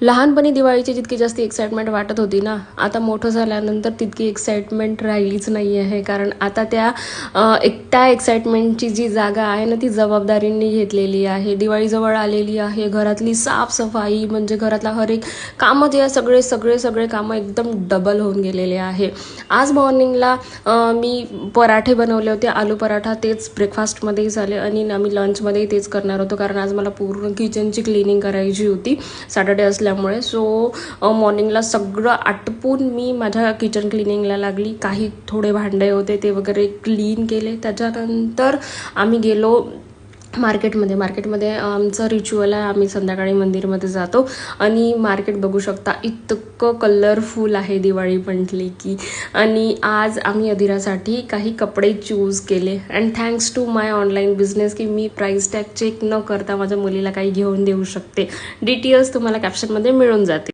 लहानपणी दिवाळीची जितकी जास्त एक्साइटमेंट वाटत होती ना, आता मोठं झाल्यानंतर तितकी एक्साइटमेंट राहिलीच नाही आहे. कारण आता त्या एक्साइटमेंटची जी जागा आहे ना, ती जबाबदारींनी घेतलेली आहे. दिवाळी जवळ आलेली आहे. घरातली साफसफाई म्हणजे घरातला हर एक कामं जे सगळे सगळे सगळे कामं एकदम डबल होऊन गेलेले आहे. आज मॉर्निंगला मी पराठे बनवले होते, आलू पराठा. तेच ब्रेकफास्टमध्येही झाले आणि आम्ही लंचमध्येही तेच करणार होतो. कारण आज मला पूर्ण किचनची क्लिनिंग करायची होती सॅटर्डे असल्यामुळे. सो मॉर्निंगला सगळं आटपून मी माझ्या किचन क्लिनिंगला लागली. काही थोडे भांडे होते ते वगैरे क्लीन केले. त्याच्यानंतर आम्ही गेलो मार्केटमध्ये आमचं रिच्युअल आहे, आम्ही संध्याकाळी मंदिरमध्ये जातो आणि मार्केट बघू शकता इतकं कलरफुल आहे दिवाळी म्हटली की. आणि आज आम्ही अधीरासाठी काही कपडे चूज केले and thanks to my online business की मी प्राईस टॅग चेक न करता माझ्या मुलीला काही घेऊन देऊ शकते. डिटेल्स तुम्हाला कॅप्शनमध्ये मिळून जाते.